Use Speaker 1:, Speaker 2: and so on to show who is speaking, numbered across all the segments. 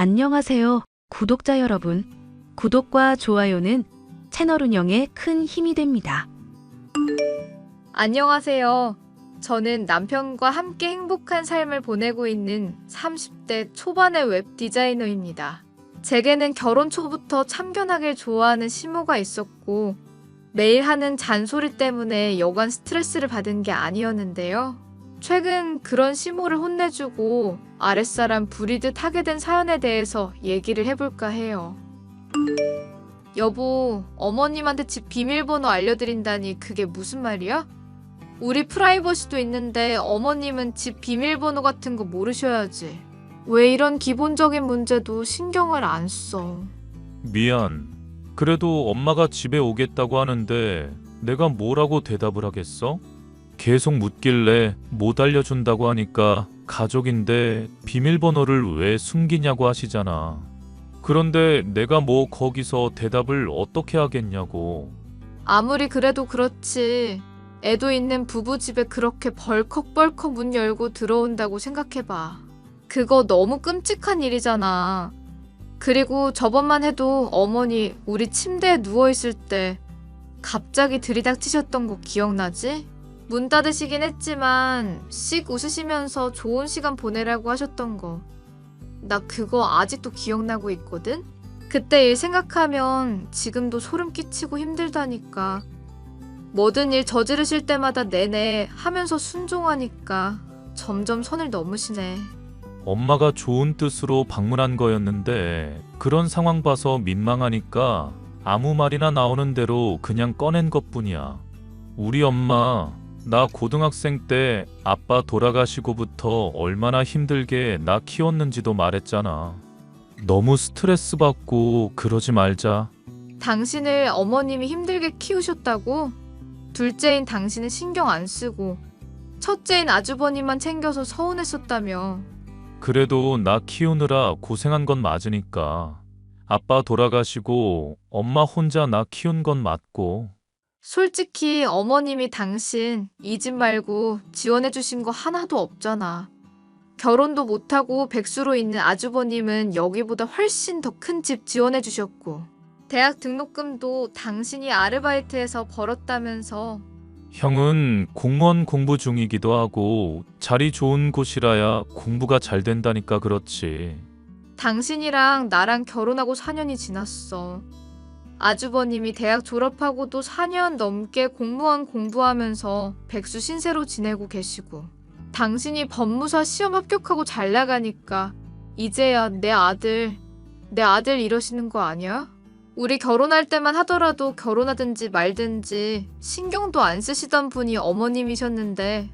Speaker 1: 안녕하세요, 구독자 여러분. 구독과 좋아요는 채널 운영에 큰 힘이 됩니다.
Speaker 2: 안녕하세요. 저는 남편과 함께 행복한 삶을 보내고 있는 30대 초반의 웹 디자이너입니다. 제게는 결혼 초부터 참견하길 좋아하는 시모가 있었고 매일 하는 잔소리 때문에 여간 스트레스를 받은 게 아니었는데요. 최근 그런 시모를 혼내주고 아랫사람 부리듯 하게 된 사연에 대해서 얘기를 해볼까 해요. 여보, 어머님한테 집 비밀번호 알려드린다니 그게 무슨 말이야? 우리 프라이버시도 있는데 어머님은 집 비밀번호 같은 거 모르셔야지. 왜 이런 기본적인 문제도 신경을 안 써?
Speaker 3: 미안. 그래도 엄마가 집에 오겠다고 하는데 내가 뭐라고 대답을 하겠어? 계속 묻길래 못 알려준다고 하니까 가족인데 비밀번호를 왜 숨기냐고 하시잖아. 그런데 내가 뭐 거기서 대답을 어떻게 하겠냐고.
Speaker 2: 아무리 그래도 그렇지. 애도 있는 부부 집에 그렇게 벌컥벌컥 문 열고 들어온다고 생각해봐. 그거 너무 끔찍한 일이잖아. 그리고 저번만 해도 어머니 우리 침대에 누워있을 때 갑자기 들이닥치셨던 거 기억나지? 문 닫으시긴 했지만 씩 웃으시면서 좋은 시간 보내라고 하셨던 거. 나 그거 아직도 기억나고 있거든? 그때 일 생각하면 지금도 소름 끼치고 힘들다니까. 뭐든 일 저지르실 때마다 내내 하면서 순종하니까 점점 선을 넘으시네.
Speaker 3: 엄마가 좋은 뜻으로 방문한 거였는데 그런 상황 봐서 민망하니까 아무 말이나 나오는 대로 그냥 꺼낸 것뿐이야. 우리 엄마, 나 고등학생 때 아빠 돌아가시고부터 얼마나 힘들게 나 키웠는지도 말했잖아. 너무 스트레스 받고 그러지 말자.
Speaker 2: 당신을 어머님이 힘들게 키우셨다고? 둘째인 당신은 신경 안 쓰고 첫째인 아주버님만 챙겨서 서운했었다며.
Speaker 3: 그래도 나 키우느라 고생한 건 맞으니까. 아빠 돌아가시고 엄마 혼자 나 키운 건 맞고.
Speaker 2: 솔직히 어머님이 당신 이 집 말고 지원해주신 거 하나도 없잖아. 결혼도 못하고 백수로 있는 아주버님은 여기보다 훨씬 더 큰 집 지원해주셨고 대학 등록금도 당신이 아르바이트해서 벌었다면서.
Speaker 3: 형은 공무원 공부 중이기도 하고 자리 좋은 곳이라야 공부가 잘 된다니까 그렇지.
Speaker 2: 당신이랑 나랑 결혼하고 4년이 지났어. 아주버님이 대학 졸업하고도 4년 넘게 공무원 공부하면서 백수 신세로 지내고 계시고 당신이 법무사 시험 합격하고 잘 나가니까 이제야 내 아들 이러시는 거 아니야? 우리 결혼할 때만 하더라도 결혼하든지 말든지 신경도 안 쓰시던 분이 어머님이셨는데.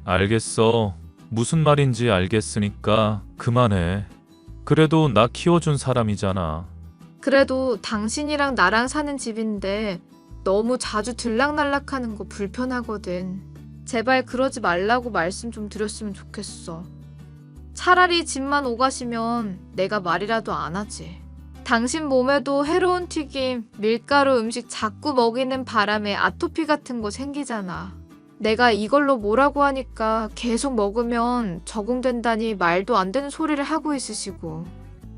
Speaker 3: 알겠어. 무슨 말인지 알겠으니까 그만해. 그래도 나 키워준 사람이잖아.
Speaker 2: 그래도 당신이랑 나랑 사는 집인데 너무 자주 들락날락하는 거 불편하거든. 제발 그러지 말라고 말씀 좀 드렸으면 좋겠어. 차라리 집만 오가시면 내가 말이라도 안 하지. 당신 몸에도 해로운 튀김, 밀가루 음식 자꾸 먹이는 바람에 아토피 같은 거 생기잖아. 내가 이걸로 뭐라고 하니까 계속 먹으면 적응된다니 말도 안 되는 소리를 하고 있으시고.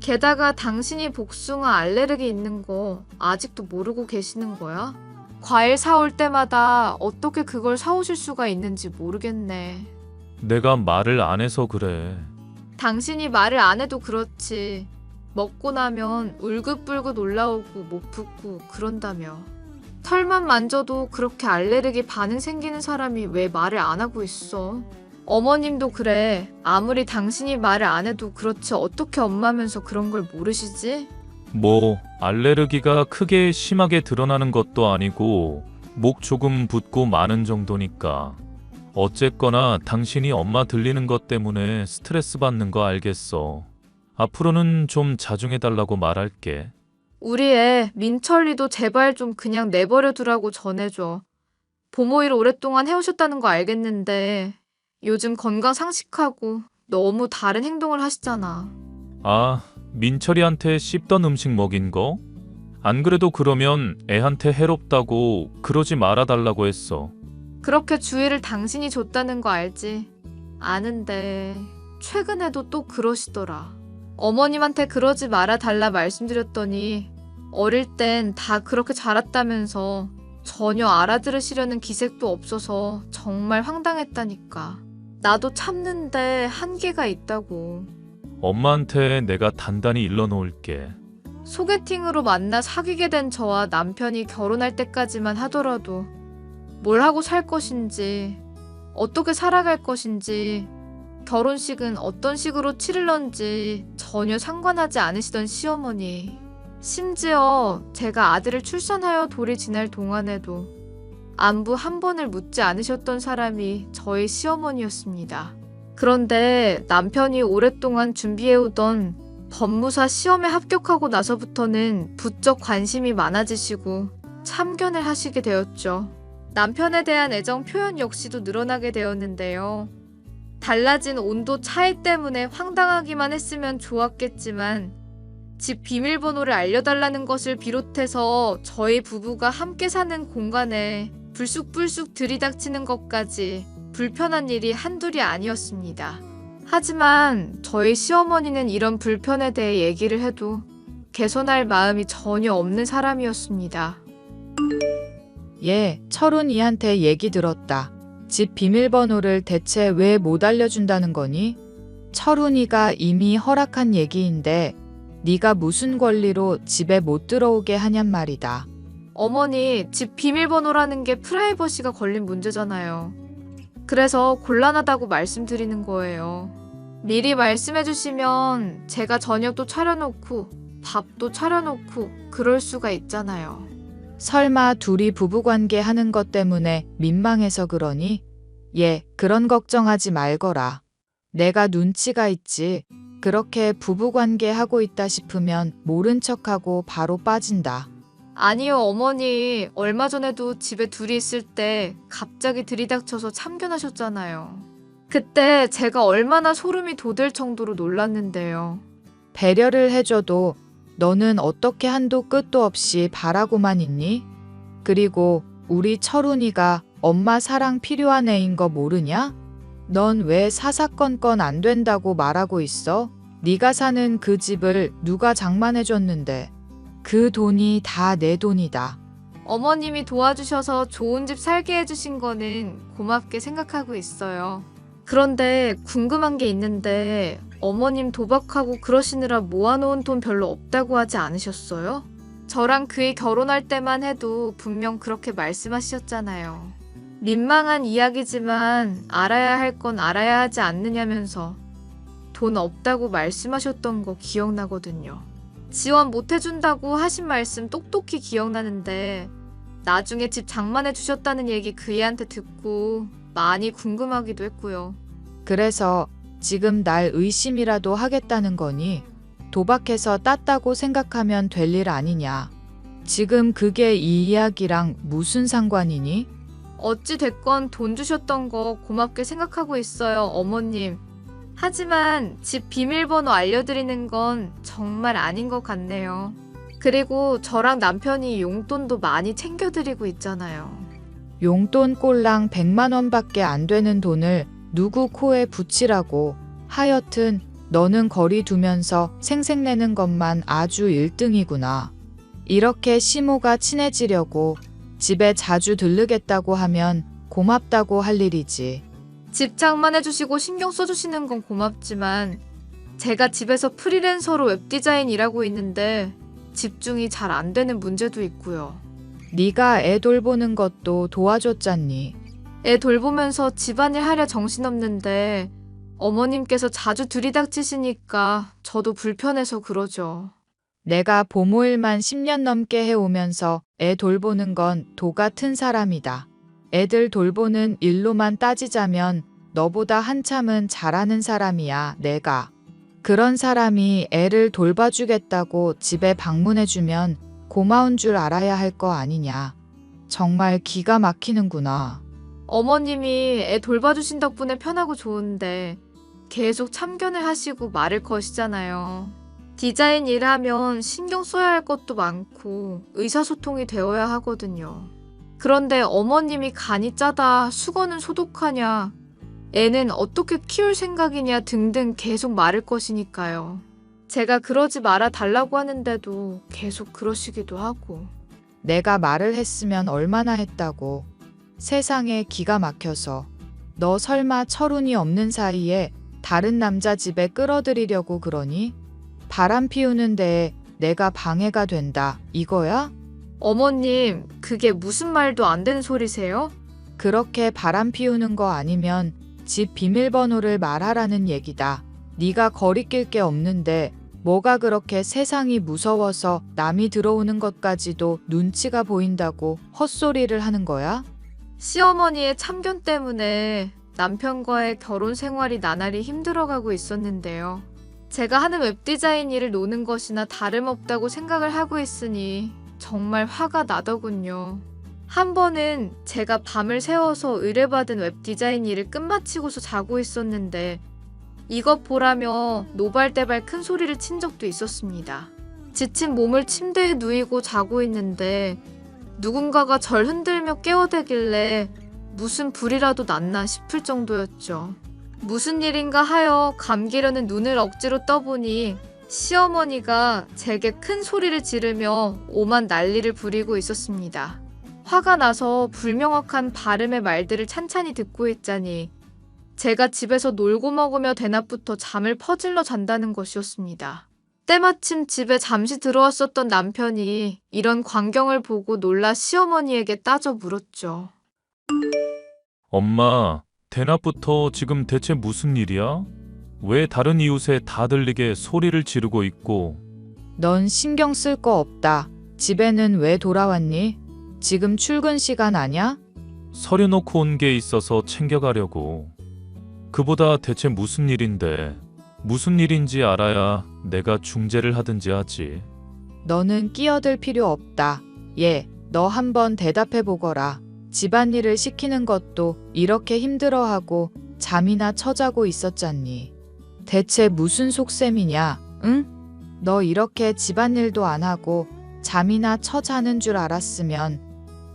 Speaker 2: 게다가 당신이 복숭아 알레르기 있는 거 아직도 모르고 계시는 거야? 과일 사올 때마다 어떻게 그걸 사오실 수가 있는지 모르겠네.
Speaker 3: 내가 말을 안 해서 그래.
Speaker 2: 당신이 말을 안 해도 그렇지. 먹고 나면 울긋불긋 올라오고 못 붓고 그런다며. 털만 만져도 그렇게 알레르기 반응 생기는 사람이 왜 말을 안 하고 있어? 어머님도 그래. 아무리 당신이 말을 안 해도 그렇지 어떻게 엄마면서 그런 걸 모르시지?
Speaker 3: 뭐 알레르기가 크게 심하게 드러나는 것도 아니고 목 조금 붓고 마는 정도니까. 어쨌거나 당신이 엄마 들리는 것 때문에 스트레스 받는 거 알겠어. 앞으로는 좀 자중해달라고 말할게.
Speaker 2: 우리 애 민철이도 제발 좀 그냥 내버려 두라고 전해줘. 부모 일 오랫동안 해오셨다는 거 알겠는데 요즘 건강 상식하고 너무 다른 행동을 하시잖아.
Speaker 3: 아, 민철이한테 씹던 음식 먹인 거? 안 그래도 그러면 애한테 해롭다고 그러지 말아달라고 했어.
Speaker 2: 그렇게 주의를 당신이 줬다는 거 알지? 아는데 최근에도 또 그러시더라. 어머님한테 그러지 말아 달라 말씀드렸더니 어릴 땐 다 그렇게 자랐다면서 전혀 알아들으시려는 기색도 없어서 정말 황당했다니까. 나도 참는데 한계가 있다고.
Speaker 3: 엄마한테 내가 단단히 일러놓을게.
Speaker 2: 소개팅으로 만나 사귀게 된 저와 남편이 결혼할 때까지만 하더라도 뭘 하고 살 것인지, 어떻게 살아갈 것인지, 결혼식은 어떤 식으로 치를런지 전혀 상관하지 않으시던 시어머니. 심지어 제가 아들을 출산하여 돌이 지날 동안에도 안부 한 번을 묻지 않으셨던 사람이 저희 시어머니였습니다. 그런데 남편이 오랫동안 준비해오던 법무사 시험에 합격하고 나서부터는 부쩍 관심이 많아지시고 참견을 하시게 되었죠. 남편에 대한 애정 표현 역시도 늘어나게 되었는데요. 달라진 온도 차이 때문에 황당하기만 했으면 좋았겠지만 집 비밀번호를 알려달라는 것을 비롯해서 저희 부부가 함께 사는 공간에 불쑥불쑥 들이닥치는 것까지 불편한 일이 한둘이 아니었습니다. 하지만 저희 시어머니는 이런 불편에 대해 얘기를 해도 개선할 마음이 전혀 없는 사람이었습니다.
Speaker 4: 얘 철훈이한테 얘기 들었다. 집 비밀번호를 대체 왜 못 알려준다는 거니? 철훈이가 이미 허락한 얘기인데 네가 무슨 권리로 집에 못 들어오게 하냔 말이다.
Speaker 2: 어머니, 집 비밀번호라는 게 프라이버시가 걸린 문제잖아요. 그래서 곤란하다고 말씀드리는 거예요. 미리 말씀해 주시면 제가 저녁도 차려놓고 밥도 차려놓고 그럴 수가 있잖아요.
Speaker 4: 설마 둘이 부부관계 하는 것 때문에 민망해서 그러니? 얘 그런 걱정하지 말거라. 내가 눈치가 있지. 그렇게 부부관계 하고 있다 싶으면 모른 척하고 바로 빠진다.
Speaker 2: 아니요, 어머니. 얼마 전에도 집에 둘이 있을 때 갑자기 들이닥쳐서 참견하셨잖아요. 그때 제가 얼마나 소름이 돋을 정도로 놀랐는데요.
Speaker 4: 배려를 해줘도 너는 어떻게 한도 끝도 없이 바라고만 있니? 그리고 우리 철훈이가 엄마 사랑 필요한 애인 거 모르냐? 넌 왜 사사건건 안 된다고 말하고 있어? 네가 사는 그 집을 누가 장만해줬는데 그 돈이 다 내 돈이다.
Speaker 2: 어머님이 도와주셔서 좋은 집 살게 해주신 거는 고맙게 생각하고 있어요. 그런데 궁금한 게 있는데 어머님 도박하고 그러시느라 모아놓은 돈 별로 없다고 하지 않으셨어요? 저랑 그이 결혼할 때만 해도 분명 그렇게 말씀하셨잖아요. 민망한 이야기지만 알아야 할 건 알아야 하지 않느냐면서 돈 없다고 말씀하셨던 거 기억나거든요. 지원 못 해준다고 하신 말씀 똑똑히 기억나는데 나중에 집 장만해 주셨다는 얘기 그이한테 듣고 많이 궁금하기도 했고요.
Speaker 4: 그래서 지금 날 의심이라도 하겠다는 거니? 도박해서 땄다고 생각하면 될 일 아니냐? 지금 그게 이 이야기랑 무슨 상관이니?
Speaker 2: 어찌 됐건 돈 주셨던 거 고맙게 생각하고 있어요, 어머님. 하지만 집 비밀번호 알려드리는 건 정말 아닌 것 같네요. 그리고 저랑 남편이 용돈도 많이 챙겨드리고 있잖아요.
Speaker 4: 용돈 꼴랑 100만 원밖에 안 되는 돈을 누구 코에 붙이라고. 하여튼 너는 거리 두면서 생색내는 것만 아주 1등이구나. 이렇게 시모가 친해지려고 집에 자주 들르겠다고 하면 고맙다고 할 일이지.
Speaker 2: 집 장만해주시고 신경 써주시는 건 고맙지만 제가 집에서 프리랜서로 웹디자인 일하고 있는데 집중이 잘 안 되는 문제도 있고요.
Speaker 4: 네가 애 돌보는 것도 도와줬잖니.
Speaker 2: 애 돌보면서 집안일 하려 정신없는데 어머님께서 자주 들이닥치시니까 저도 불편해서 그러죠.
Speaker 4: 내가 보모일만 10년 넘게 해오면서 애 돌보는 건 도 같은 사람이다. 애들 돌보는 일로만 따지자면 너보다 한참은 잘하는 사람이야, 내가. 그런 사람이 애를 돌봐주겠다고 집에 방문해주면 고마운 줄 알아야 할 거 아니냐. 정말 기가 막히는구나.
Speaker 2: 어머님이 애 돌봐주신 덕분에 편하고 좋은데 계속 참견을 하시고 말을 거시잖아요. 디자인 일하면 신경 써야 할 것도 많고 의사소통이 되어야 하거든요. 그런데 어머님이 간이 짜다, 수건은 소독하냐, 애는 어떻게 키울 생각이냐 등등 계속 말을 것이니까요. 제가 그러지 말아 달라고 하는데도 계속 그러시기도 하고.
Speaker 4: 내가 말을 했으면 얼마나 했다고. 세상에 기가 막혀서. 너 설마 철운이 없는 사이에 다른 남자 집에 끌어들이려고 그러니? 바람 피우는 데에 내가 방해가 된다. 이거야?
Speaker 2: 어머님, 그게 무슨 말도 안 되는 소리세요?
Speaker 4: 그렇게 바람 피우는 거 아니면 집 비밀번호를 말하라는 얘기다. 네가 거리낄 게 없는데 뭐가 그렇게 세상이 무서워서 남이 들어오는 것까지도 눈치가 보인다고 헛소리를 하는 거야?
Speaker 2: 시어머니의 참견 때문에 남편과의 결혼 생활이 나날이 힘들어가고 있었는데요. 제가 하는 웹디자인 일을 노는 것이나 다름없다고 생각을 하고 있으니 정말 화가 나더군요. 한 번은 제가 밤을 새워서 의뢰받은 웹디자인 일을 끝마치고서 자고 있었는데 이것 보라며 노발대발 큰 소리를 친 적도 있었습니다. 지친 몸을 침대에 누이고 자고 있는데 누군가가 절 흔들며 깨워대길래 무슨 불이라도 났나 싶을 정도였죠. 무슨 일인가 하여 감기려는 눈을 억지로 떠보니 시어머니가 제게 큰 소리를 지르며 오만 난리를 부리고 있었습니다. 화가 나서 불명확한 발음의 말들을 찬찬히 듣고 있자니 제가 집에서 놀고 먹으며 대낮부터 잠을 퍼질러 잔다는 것이었습니다. 때마침 집에 잠시 들어왔었던 남편이 이런 광경을 보고 놀라 시어머니에게 따져 물었죠.
Speaker 3: 엄마, 대낮부터 지금 대체 무슨 일이야? 왜 다른 이웃에 다 들리게 소리를 지르고 있고?
Speaker 4: 넌 신경 쓸 거 없다. 집에는 왜 돌아왔니? 지금 출근 시간 아냐?
Speaker 3: 서류 놓고 온 게 있어서 챙겨가려고. 그보다 대체 무슨 일인데? 무슨 일인지 알아야 내가 중재를 하든지 하지.
Speaker 4: 너는 끼어들 필요 없다. 예, 너 한번 대답해 보거라. 집안일을 시키는 것도 이렇게 힘들어하고 잠이나 처자고 있었잖니. 대체 무슨 속셈이냐, 응? 너 이렇게 집안일도 안 하고 잠이나 처자는 줄 알았으면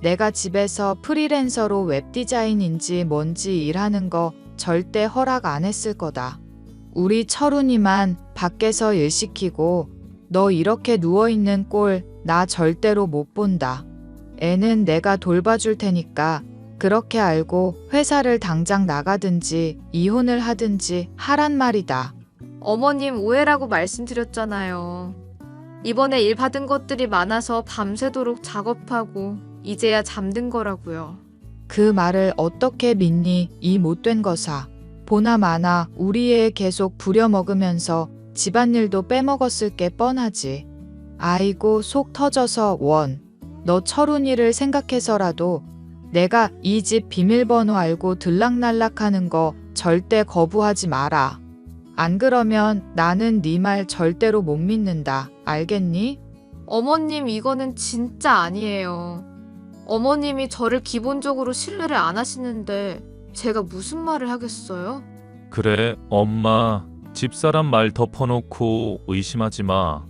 Speaker 4: 내가 집에서 프리랜서로 웹디자인인지 뭔지 일하는 거 절대 허락 안 했을 거다. 우리 철훈이만 밖에서 일 시키고 너 이렇게 누워있는 꼴 나 절대로 못 본다. 애는 내가 돌봐줄 테니까 그렇게 알고 회사를 당장 나가든지 이혼을 하든지 하란 말이다.
Speaker 2: 어머님 오해라고 말씀드렸잖아요. 이번에 일 받은 것들이 많아서 밤새도록 작업하고 이제야 잠든 거라고요.
Speaker 4: 그 말을 어떻게 믿니 이 못된 거사. 보나 마나 우리 애 계속 부려먹으면서 집안일도 빼먹었을 게 뻔하지. 아이고 속 터져서 원. 너 철훈이를 생각해서라도 내가 이 집 비밀번호 알고 들락날락하는 거 절대 거부하지 마라. 안 그러면 나는 네 말 절대로 못 믿는다. 알겠니?
Speaker 2: 어머님 이거는 진짜 아니에요. 어머님이 저를 기본적으로 신뢰를 안 하시는데 제가 무슨 말을 하겠어요?
Speaker 3: 그래, 엄마. 집사람 말 덮어놓고 의심하지 마.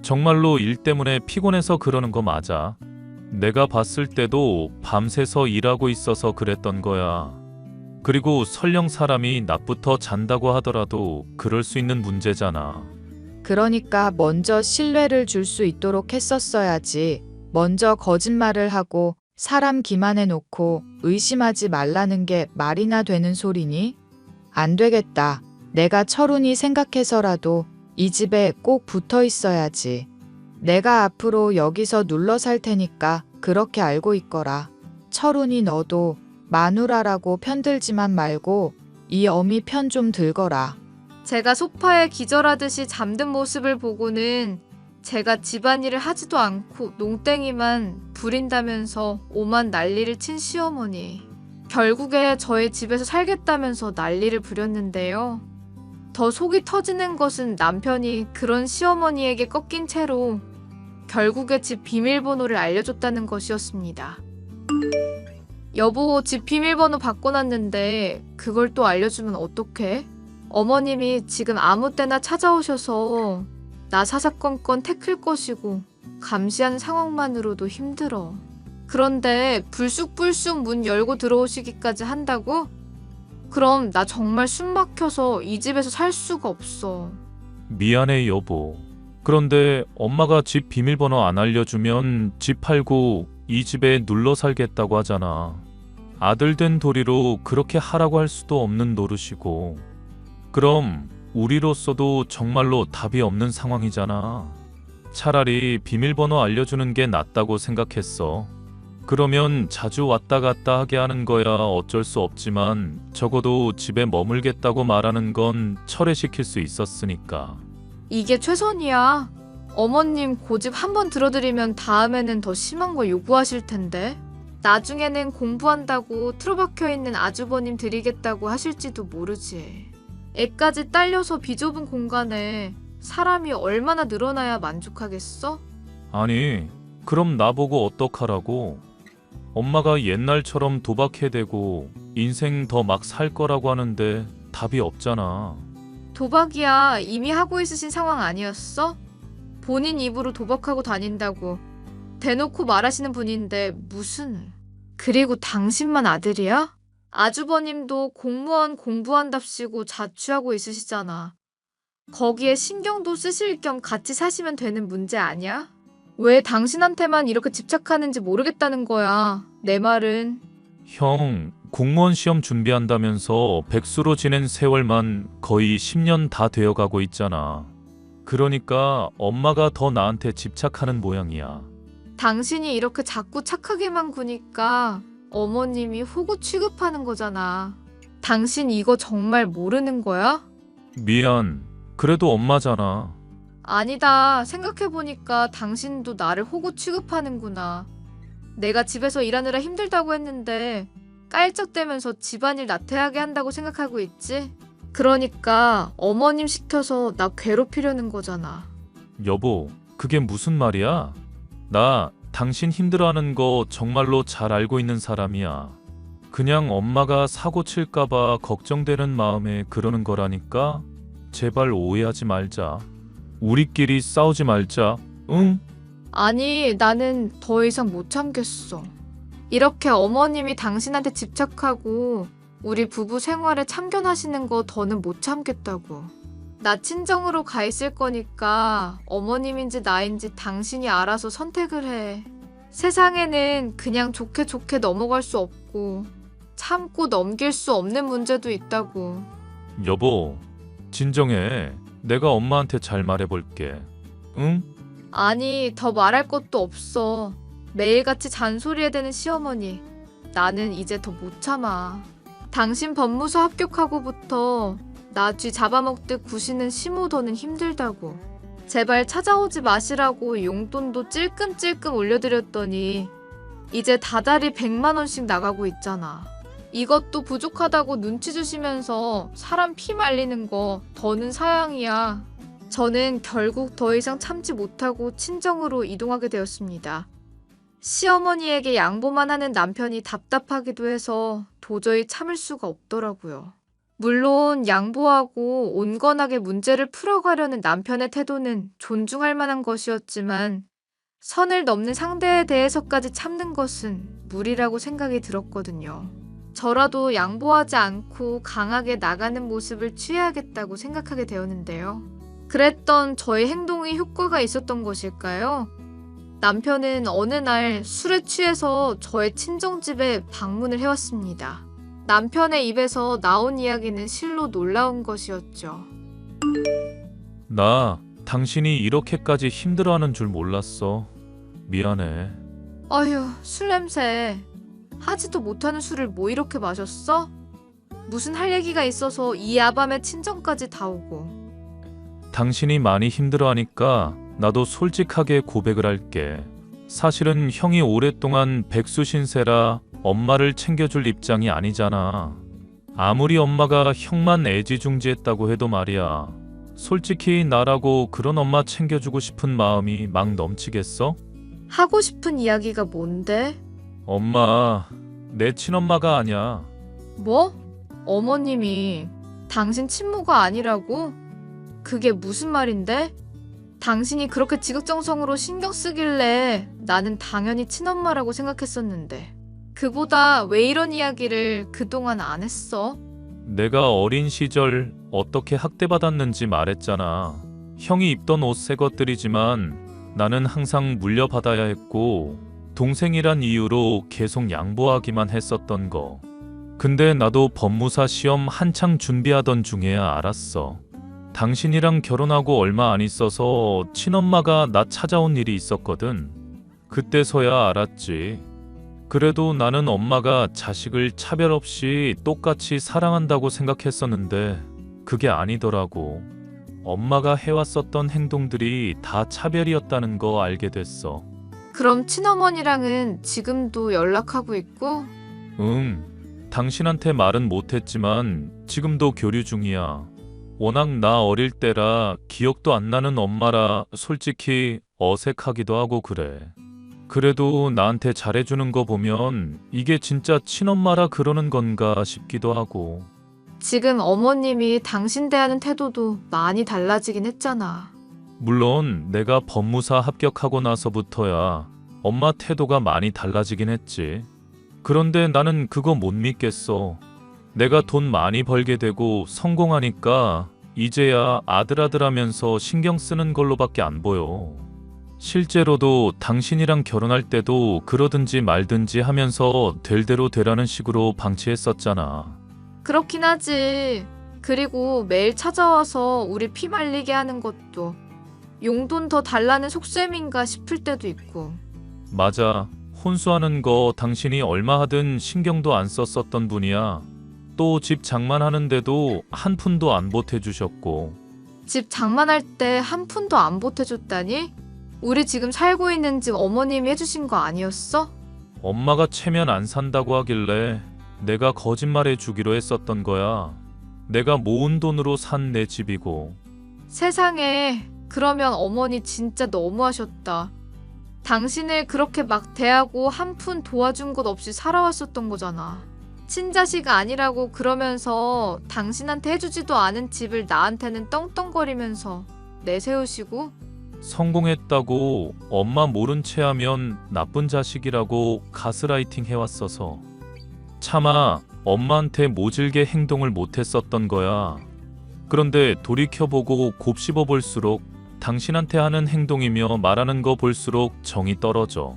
Speaker 3: 정말로 일 때문에 피곤해서 그러는 거 맞아. 내가 봤을 때도 밤새서 일하고 있어서 그랬던 거야. 그리고 설령 사람이 낮부터 잔다고 하더라도 그럴 수 있는 문제잖아.
Speaker 4: 그러니까 먼저 신뢰를 줄 수 있도록 했었어야지. 먼저 거짓말을 하고 사람 기만해 놓고 의심하지 말라는 게 말이나 되는 소리니? 안 되겠다. 내가 철훈이 생각해서라도 이 집에 꼭 붙어 있어야지. 내가 앞으로 여기서 눌러 살 테니까 그렇게 알고 있거라. 철훈이 너도 마누라라고 편들지만 말고 이 어미 편 좀 들거라.
Speaker 2: 제가 소파에 기절하듯이 잠든 모습을 보고는 제가 집안일을 하지도 않고 농땡이만 부린다면서 오만 난리를 친 시어머니. 결국에 저희 집에서 살겠다면서 난리를 부렸는데요. 더 속이 터지는 것은 남편이 그런 시어머니에게 꺾인 채로 결국에 집 비밀번호를 알려줬다는 것이었습니다. 여보, 집 비밀번호 바꿔놨는데 그걸 또 알려주면 어떡해? 어머님이 지금 아무 때나 찾아오셔서 나 사사건건 태클 것이고 감시하는 상황만으로도 힘들어. 그런데 불쑥불쑥 문 열고 들어오시기까지 한다고? 그럼 나 정말 숨 막혀서 이 집에서 살 수가 없어.
Speaker 3: 미안해, 여보. 그런데 엄마가 집 비밀번호 안 알려주면 집 팔고 이 집에 눌러 살겠다고 하잖아. 아들 된 도리로 그렇게 하라고 할 수도 없는 노릇이고. 그럼 우리로서도 정말로 답이 없는 상황이잖아. 차라리 비밀번호 알려주는 게 낫다고 생각했어. 그러면 자주 왔다 갔다 하게 하는 거야 어쩔 수 없지만 적어도 집에 머물겠다고 말하는 건 철회시킬 수 있었으니까.
Speaker 2: 이게 최선이야. 어머님 고집 한 번 들어드리면 다음에는 더 심한 거 요구하실 텐데. 나중에는 공부한다고 틀어박혀 있는 아주버님 드리겠다고 하실지도 모르지. 애까지 딸려서 비좁은 공간에 사람이 얼마나 늘어나야 만족하겠어?
Speaker 3: 아니, 그럼 나보고 어떡하라고? 엄마가 옛날처럼 도박해대고 인생 더 막 살 거라고 하는데 답이 없잖아.
Speaker 2: 도박이야 이미 하고 있으신 상황 아니었어? 본인 입으로 도박하고 다닌다고 대놓고 말하시는 분인데 무슨... 그리고 당신만 아들이야? 아주버님도 공무원 공부한답시고 자취하고 있으시잖아. 거기에 신경도 쓰실 겸 같이 사시면 되는 문제 아니야? 왜 당신한테만 이렇게 집착하는지 모르겠다는 거야. 내 말은.
Speaker 3: 형, 공무원 시험 준비한다면서 백수로 지낸 세월만 거의 10년 다 되어가고 있잖아. 그러니까 엄마가 더 나한테 집착하는 모양이야.
Speaker 2: 당신이 이렇게 자꾸 착하게만 구니까 어머님이 호구 취급하는 거잖아. 당신 이거 정말 모르는 거야?
Speaker 3: 미안. 그래도 엄마잖아.
Speaker 2: 아니다. 생각해보니까 당신도 나를 호구 취급하는구나. 내가 집에서 일하느라 힘들다고 했는데 깔짝대면서 집안일 나태하게 한다고 생각하고 있지? 그러니까 어머님 시켜서 나 괴롭히려는 거잖아.
Speaker 3: 여보, 그게 무슨 말이야? 나 당신 힘들어하는 거 정말로 잘 알고 있는 사람이야. 그냥 엄마가 사고 칠까봐 걱정되는 마음에 그러는 거라니까? 제발 오해하지 말자. 우리끼리 싸우지 말자. 응?
Speaker 2: 아니, 나는 더 이상 못 참겠어. 이렇게 어머님이 당신한테 집착하고 우리 부부 생활에 참견하시는 거 더는 못 참겠다고. 나 친정으로 가 있을 거니까 어머님인지 나인지 당신이 알아서 선택을 해. 세상에는 그냥 좋게 좋게 넘어갈 수 없고 참고 넘길 수 없는 문제도 있다고.
Speaker 3: 여보, 진정해. 내가 엄마한테 잘 말해볼게. 응?
Speaker 2: 아니, 더 말할 것도 없어. 매일같이 잔소리해야 되는 시어머니. 나는 이제 더 못 참아. 당신 법무사 합격하고부터 나 쥐 잡아먹듯 구시는 시모더는 힘들다고. 제발 찾아오지 마시라고 용돈도 찔끔찔끔 올려드렸더니 이제 다달이 100만 원씩 나가고 있잖아. 이것도 부족하다고 눈치 주시면서 사람 피 말리는 거 더는 사양이야. 저는 결국 더 이상 참지 못하고 친정으로 이동하게 되었습니다. 시어머니에게 양보만 하는 남편이 답답하기도 해서 도저히 참을 수가 없더라고요. 물론 양보하고 온건하게 문제를 풀어가려는 남편의 태도는 존중할 만한 것이었지만 선을 넘는 상대에 대해서까지 참는 것은 무리라고 생각이 들었거든요. 저라도 양보하지 않고 강하게 나가는 모습을 취해야겠다고 생각하게 되었는데요. 그랬던 저의 행동이 효과가 있었던 것일까요? 남편은 어느 날 술에 취해서 저의 친정집에 방문을 해왔습니다. 남편의 입에서 나온 이야기는 실로 놀라운 것이었죠.
Speaker 3: 나 당신이 이렇게까지 힘들어하는 줄 몰랐어. 미안해.
Speaker 2: 어휴, 술 냄새. 하지도 못하는 술을 뭐 이렇게 마셨어? 무슨 할 얘기가 있어서 이 야밤에 친정까지 다 오고.
Speaker 3: 당신이 많이 힘들어하니까 나도 솔직하게 고백을 할게. 사실은 형이 오랫동안 백수 신세라 엄마를 챙겨줄 입장이 아니잖아. 아무리 엄마가 형만 애지중지했다고 해도 말이야. 솔직히 나라고 그런 엄마 챙겨주고 싶은 마음이 막 넘치겠어?
Speaker 2: 하고 싶은 이야기가 뭔데?
Speaker 3: 엄마, 내 친엄마가 아니야.
Speaker 2: 뭐? 어머님이 당신 친모가 아니라고? 그게 무슨 말인데? 당신이 그렇게 지극정성으로 신경 쓰길래 나는 당연히 친엄마라고 생각했었는데. 그보다 왜 이런 이야기를 그동안 안 했어?
Speaker 3: 내가 어린 시절 어떻게 학대받았는지 말했잖아. 형이 입던 옷 새 것들이지만 나는 항상 물려받아야 했고 동생이란 이유로 계속 양보하기만 했었던 거. 근데 나도 법무사 시험 한창 준비하던 중에야 알았어. 당신이랑 결혼하고 얼마 안 있어서 친엄마가 나 찾아온 일이 있었거든. 그때서야 알았지. 그래도 나는 엄마가 자식을 차별 없이 똑같이 사랑한다고 생각했었는데 그게 아니더라고. 엄마가 해왔었던 행동들이 다 차별이었다는 거 알게 됐어.
Speaker 2: 그럼 친어머니랑은 지금도 연락하고 있고?
Speaker 3: 응. 당신한테 말은 못했지만 지금도 교류 중이야. 워낙 나 어릴 때라 기억도 안 나는 엄마라 솔직히 어색하기도 하고 그래. 그래도 나한테 잘해주는 거 보면 이게 진짜 친엄마라 그러는 건가 싶기도 하고.
Speaker 2: 지금 어머님이 당신 대하는 태도도 많이 달라지긴 했잖아.
Speaker 3: 물론 내가 법무사 합격하고 나서부터야 엄마 태도가 많이 달라지긴 했지. 그런데 나는 그거 못 믿겠어. 내가 돈 많이 벌게 되고 성공하니까 이제야 아들아들하면서 신경 쓰는 걸로밖에 안 보여. 실제로도 당신이랑 결혼할 때도 그러든지 말든지 하면서 될 대로 되라는 식으로 방치했었잖아.
Speaker 2: 그렇긴 하지. 그리고 매일 찾아와서 우리 피 말리게 하는 것도 용돈 더 달라는 속셈인가 싶을 때도 있고.
Speaker 3: 맞아. 혼수하는 거 당신이 얼마 하든 신경도 안 썼었던 분이야. 또 집 장만하는데도 한 푼도 안 보태주셨고.
Speaker 2: 집 장만할 때 한 푼도 안 보태줬다니? 우리 지금 살고 있는 집 어머님이 해주신 거 아니었어?
Speaker 3: 엄마가 채면 안 산다고 하길래 내가 거짓말해 주기로 했었던 거야. 내가 모은 돈으로 산 내 집이고.
Speaker 2: 세상에, 그러면 어머니 진짜 너무하셨다. 당신을 그렇게 막 대하고 한 푼 도와준 것 없이 살아왔었던 거잖아. 친자식 아니라고 그러면서 당신한테 해주지도 않은 집을 나한테는 떵떵거리면서 내세우시고.
Speaker 3: 성공했다고 엄마 모른 채 하면 나쁜 자식이라고 가스라이팅 해왔어서 차마 엄마한테 모질게 행동을 못했었던 거야. 그런데 돌이켜보고 곱씹어 볼수록 당신한테 하는 행동이며 말하는 거 볼수록 정이 떨어져.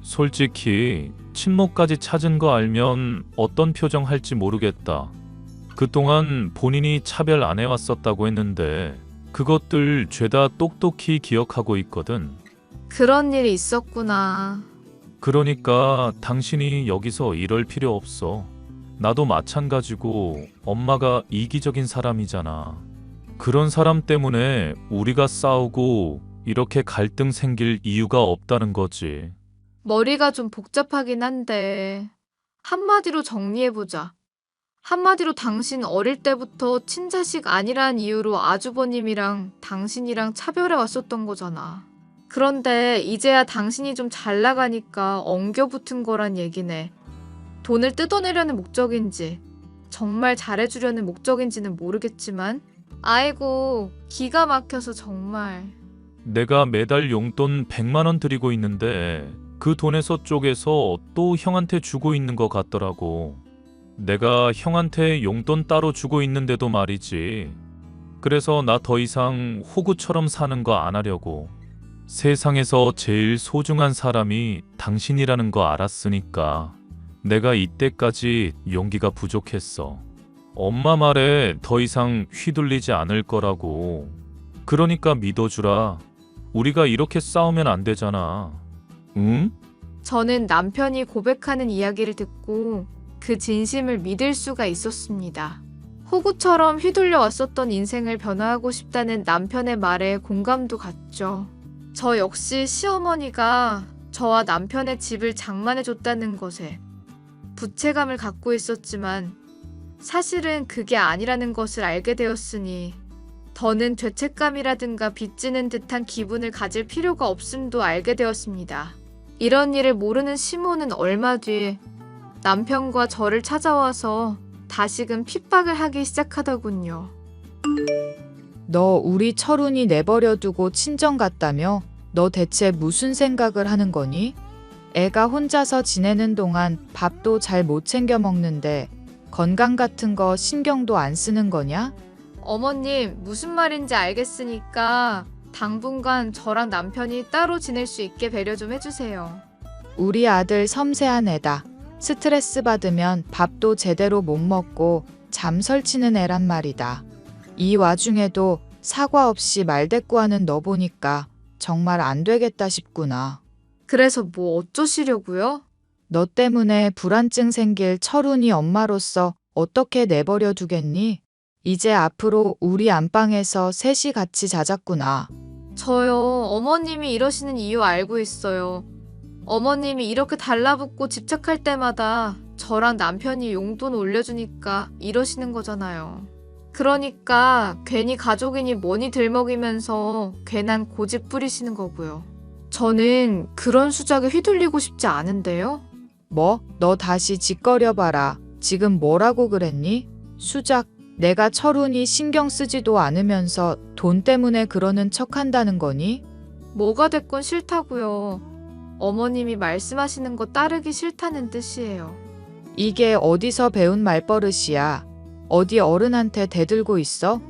Speaker 3: 솔직히 친모까지 찾은 거 알면 어떤 표정 할지 모르겠다. 그동안 본인이 차별 안 해왔었다고 했는데 그것들 죄다 똑똑히 기억하고 있거든.
Speaker 2: 그런 일이 있었구나.
Speaker 3: 그러니까 당신이 여기서 이럴 필요 없어. 나도 마찬가지고 엄마가 이기적인 사람이잖아. 그런 사람 때문에 우리가 싸우고 이렇게 갈등 생길 이유가 없다는 거지.
Speaker 2: 머리가 좀 복잡하긴 한데 한마디로 정리해보자. 한마디로 당신 어릴 때부터 친자식 아니란 이유로 아주버님이랑 당신이랑 차별해 왔었던 거잖아. 그런데 이제야 당신이 좀 잘 나가니까 엉겨붙은 거란 얘기네. 돈을 뜯어내려는 목적인지 정말 잘해주려는 목적인지는 모르겠지만 아이고 기가 막혀서 정말.
Speaker 3: 내가 매달 용돈 100만 원 드리고 있는데 그 돈에서 쪼개서 또 형한테 주고 있는 것 같더라고. 내가 형한테 용돈 따로 주고 있는데도 말이지. 그래서 나 더 이상 호구처럼 사는 거 안 하려고. 세상에서 제일 소중한 사람이 당신이라는 거 알았으니까 내가 이때까지 용기가 부족했어. 엄마 말에 더 이상 휘둘리지 않을 거라고. 그러니까 믿어주라. 우리가 이렇게 싸우면 안 되잖아. 응?
Speaker 2: 저는 남편이 고백하는 이야기를 듣고 그 진심을 믿을 수가 있었습니다. 호구처럼 휘둘려 왔었던 인생을 변화하고 싶다는 남편의 말에 공감도 갔죠. 저 역시 시어머니가 저와 남편의 집을 장만해줬다는 것에 부채감을 갖고 있었지만 사실은 그게 아니라는 것을 알게 되었으니 더는 죄책감이라든가 빚지는 듯한 기분을 가질 필요가 없음도 알게 되었습니다. 이런 일을 모르는 시모는 얼마 뒤 남편과 저를 찾아와서 다시금 핍박을 하기 시작하더군요.
Speaker 4: 너 우리 철훈이 내버려두고 친정 갔다며? 너 대체 무슨 생각을 하는 거니? 애가 혼자서 지내는 동안 밥도 잘 못 챙겨 먹는데 건강 같은 거 신경도 안 쓰는 거냐?
Speaker 2: 어머님, 무슨 말인지 알겠으니까 당분간 저랑 남편이 따로 지낼 수 있게 배려 좀 해주세요.
Speaker 4: 우리 아들 섬세한 애다. 스트레스 받으면 밥도 제대로 못 먹고 잠 설치는 애란 말이다. 이 와중에도 사과 없이 말대꾸하는 너 보니까 정말 안 되겠다 싶구나.
Speaker 2: 그래서 뭐 어쩌시려고요?
Speaker 4: 너 때문에 불안증 생길 철훈이 엄마로서 어떻게 내버려 두겠니? 이제 앞으로 우리 안방에서 셋이 같이 자자꾸나.
Speaker 2: 저요, 어머님이 이러시는 이유 알고 있어요. 어머님이 이렇게 달라붙고 집착할 때마다 저랑 남편이 용돈 올려주니까 이러시는 거잖아요. 그러니까 괜히 가족이니 뭐니 들먹이면서 괜한 고집 부리시는 거고요. 저는 그런 수작에 휘둘리고 싶지 않은데요.
Speaker 4: 뭐? 너 다시 짓거려봐라. 지금 뭐라고 그랬니? 수작. 내가 철훈이 신경 쓰지도 않으면서 돈 때문에 그러는 척 한다는 거니?
Speaker 2: 뭐가 됐건 싫다고요. 어머님이 말씀하시는 거 따르기 싫다는 뜻이에요.
Speaker 4: 이게 어디서 배운 말버릇이야. 어디 어른한테 대들고 있어?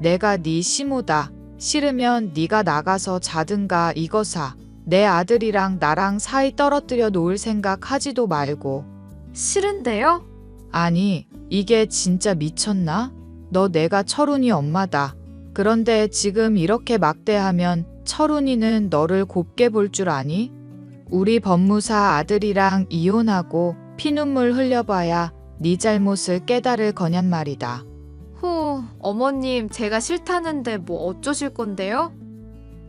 Speaker 4: 내가 네 시모다. 싫으면 네가 나가서 자든가 이거 사. 내 아들이랑 나랑 사이 떨어뜨려 놓을 생각 하지도 말고.
Speaker 2: 싫은데요?
Speaker 4: 아니, 이게 진짜 미쳤나? 너 내가 철훈이 엄마다. 그런데 지금 이렇게 막대하면 철훈이는 너를 곱게 볼 줄 아니? 우리 법무사 아들이랑 이혼하고 피눈물 흘려봐야 네 잘못을 깨달을 거냔 말이다.
Speaker 2: 어머님, 제가 싫다는데 뭐 어쩌실 건데요?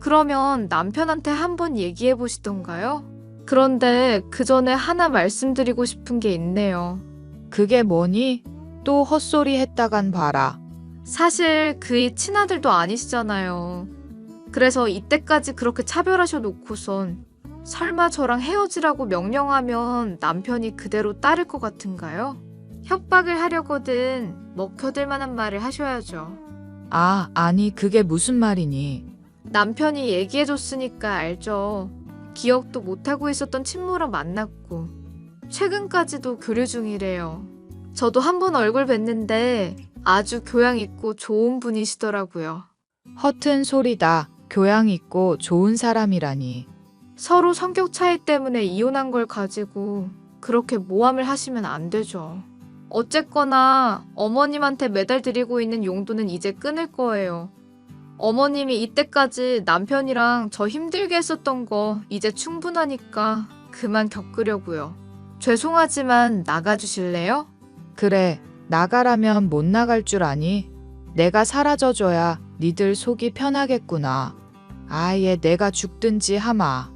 Speaker 2: 그러면 남편한테 한번 얘기해 보시던가요? 그런데 그 전에 하나 말씀드리고 싶은 게 있네요.
Speaker 4: 그게 뭐니? 또 헛소리 했다간 봐라.
Speaker 2: 사실 그이 친아들도 아니시잖아요. 그래서 이때까지 그렇게 차별하셔 놓고선 설마 저랑 헤어지라고 명령하면 남편이 그대로 따를 것 같은가요? 협박을 하려거든 먹혀들 만한 말을 하셔야죠.
Speaker 4: 아, 아니 그게 무슨 말이니?
Speaker 2: 남편이 얘기해줬으니까 알죠. 기억도 못하고 있었던 친모랑 만났고 최근까지도 교류 중이래요. 저도 한 번 얼굴 뵀는데 아주 교양 있고 좋은 분이시더라고요.
Speaker 4: 허튼 소리다. 교양 있고 좋은 사람이라니.
Speaker 2: 서로 성격 차이 때문에 이혼한 걸 가지고 그렇게 모함을 하시면 안 되죠. 어쨌거나 어머님한테 매달 드리고 있는 용돈은 이제 끊을 거예요. 어머님이 이때까지 남편이랑 저 힘들게 했었던 거 이제 충분하니까 그만 겪으려고요. 죄송하지만 나가주실래요?
Speaker 4: 그래, 나가라면 못 나갈 줄 아니? 내가 사라져줘야 니들 속이 편하겠구나. 아예 내가 죽든지 하마.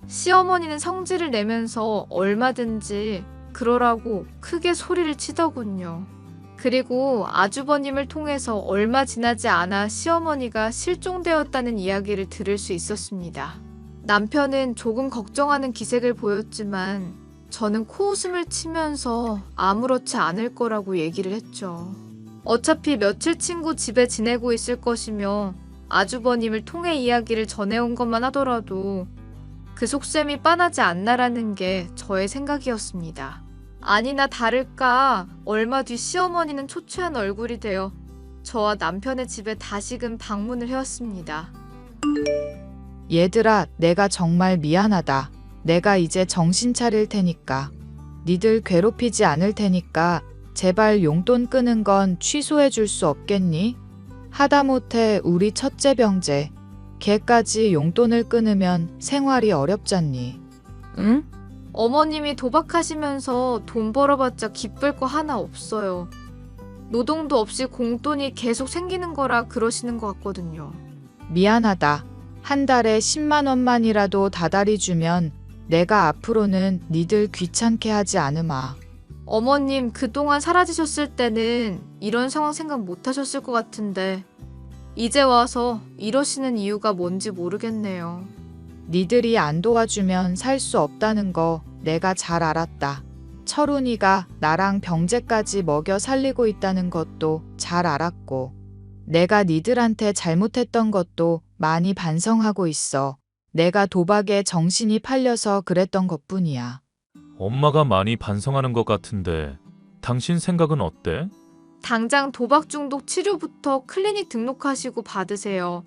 Speaker 2: 시어머니는 성질을 내면서 얼마든지 그러라고 크게 소리를 치더군요. 그리고 아주버님을 통해서 얼마 지나지 않아 시어머니가 실종되었다는 이야기를 들을 수 있었습니다. 남편은 조금 걱정하는 기색을 보였지만 저는 코웃음을 치면서 아무렇지 않을 거라고 얘기를 했죠. 어차피 며칠 친구 집에 지내고 있을 것이며 아주버님을 통해 이야기를 전해온 것만 하더라도 그 속셈이 빤하지 않나라는 게 저의 생각이었습니다. 아니나 다를까 얼마 뒤 시어머니는 초췌한 얼굴이 되어 저와 남편의 집에 다시금 방문을 해왔습니다.
Speaker 4: 얘들아, 내가 정말 미안하다. 내가 이제 정신 차릴 테니까. 니들 괴롭히지 않을 테니까 제발 용돈 끄는 건 취소해 줄 수 없겠니? 하다못해 우리 첫째 병재. 걔까지 용돈을 끊으면 생활이 어렵잖니. 응?
Speaker 2: 어머님이 도박하시면서 돈 벌어봤자 기쁠 거 하나 없어요. 노동도 없이 공돈이 계속 생기는 거라 그러시는 것 같거든요.
Speaker 4: 미안하다. 한 달에 10만 원만이라도 다달이 주면 내가 앞으로는 니들 귀찮게 하지 않으마.
Speaker 2: 어머님 그동안 사라지셨을 때는 이런 상황 생각 못 하셨을 것 같은데 이제 와서 이러시는 이유가 뭔지 모르겠네요.
Speaker 4: 니들이 안 도와주면 살 수 없다는 거 내가 잘 알았다. 철훈이가 나랑 병재까지 먹여 살리고 있다는 것도 잘 알았고 내가 니들한테 잘못했던 것도 많이 반성하고 있어. 내가 도박에 정신이 팔려서 그랬던 것뿐이야.
Speaker 3: 엄마가 많이 반성하는 것 같은데 당신 생각은 어때?
Speaker 2: 당장 도박 중독 치료부터 클리닉 등록하시고 받으세요.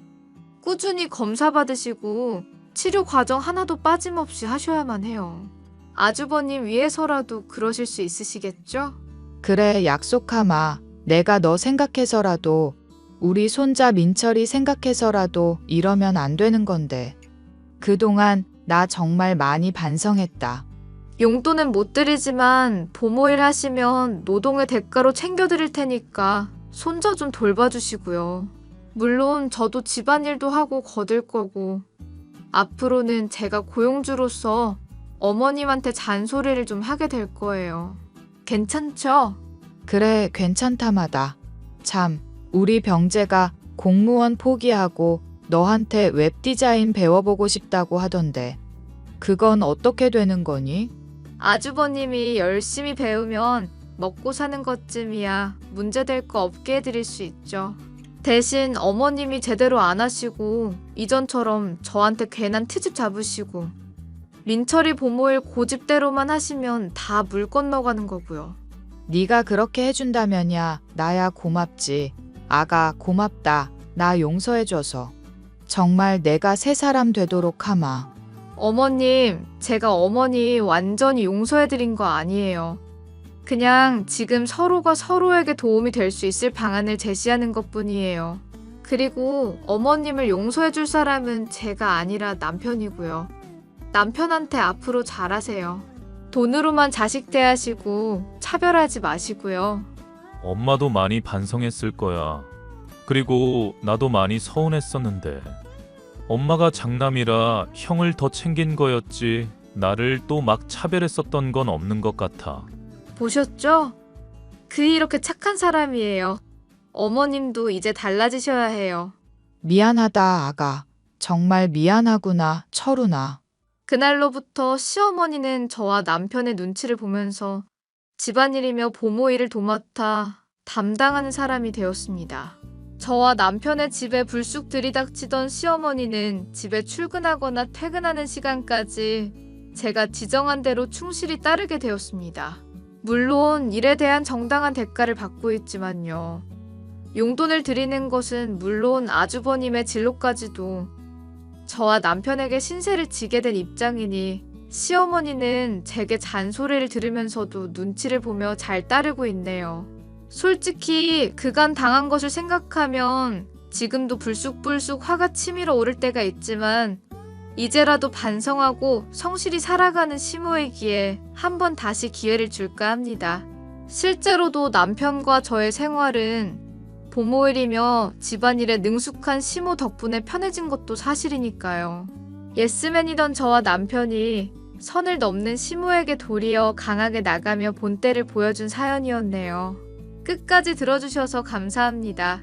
Speaker 2: 꾸준히 검사 받으시고 치료 과정 하나도 빠짐없이 하셔야만 해요. 아주버님 위해서라도 그러실 수 있으시겠죠?
Speaker 4: 그래, 약속하마. 내가 너 생각해서라도, 우리 손자 민철이 생각해서라도 이러면 안 되는 건데. 그동안 나 정말 많이 반성했다.
Speaker 2: 용돈은 못 드리지만 보모일 하시면 노동의 대가로 챙겨드릴 테니까 손자 좀 돌봐주시고요. 물론 저도 집안일도 하고 거들 거고 앞으로는 제가 고용주로서 어머님한테 잔소리를 좀 하게 될 거예요. 괜찮죠?
Speaker 4: 그래, 괜찮다마다. 참, 우리 병재가 공무원 포기하고 너한테 웹디자인 배워보고 싶다고 하던데. 그건 어떻게 되는 거니?
Speaker 2: 아주버님이 열심히 배우면 먹고 사는 것쯤이야 문제될 거 없게 해드릴 수 있죠. 대신 어머님이 제대로 안 하시고 이전처럼 저한테 괜한 트집 잡으시고 민철이 보모일 고집대로만 하시면 다 물 건너가는 거고요.
Speaker 4: 네가 그렇게 해준다면야 나야 고맙지. 아가 고맙다. 나 용서해줘서. 정말 내가 새 사람 되도록 하마.
Speaker 2: 어머님, 제가 어머니 완전히 용서해드린 거 아니에요. 그냥 지금 서로가 서로에게 도움이 될 수 있을 방안을 제시하는 것뿐이에요. 그리고 어머님을 용서해줄 사람은 제가 아니라 남편이고요. 남편한테 앞으로 잘하세요. 돈으로만 자식 대하시고 차별하지 마시고요.
Speaker 3: 엄마도 많이 반성했을 거야. 그리고 나도 많이 서운했었는데. 엄마가 장남이라 형을 더 챙긴 거였지 나를 또 막 차별했었던 건 없는 것 같아.
Speaker 2: 보셨죠? 이렇게 착한 사람이에요. 어머님도 이제 달라지셔야 해요.
Speaker 4: 미안하다, 아가. 정말 미안하구나, 철우나.
Speaker 2: 그날로부터 시어머니는 저와 남편의 눈치를 보면서 집안일이며 보모일을 도맡아 담당하는 사람이 되었습니다. 저와 남편의 집에 불쑥 들이닥치던 시어머니는 집에 출근하거나 퇴근하는 시간까지 제가 지정한 대로 충실히 따르게 되었습니다. 물론 일에 대한 정당한 대가를 받고 있지만요. 용돈을 드리는 것은 물론 아주버님의 진로까지도 저와 남편에게 신세를 지게 된 입장이니 시어머니는 제게 잔소리를 들으면서도 눈치를 보며 잘 따르고 있네요. 솔직히 그간 당한 것을 생각하면 지금도 불쑥불쑥 화가 치밀어 오를 때가 있지만 이제라도 반성하고 성실히 살아가는 시모이기에 한번 다시 기회를 줄까 합니다. 실제로도 남편과 저의 생활은 보모일이며 집안일에 능숙한 시모 덕분에 편해진 것도 사실이니까요. 예스맨이던 저와 남편이 선을 넘는 시모에게 도리어 강하게 나가며 본때를 보여준 사연이었네요. 끝까지 들어주셔서 감사합니다.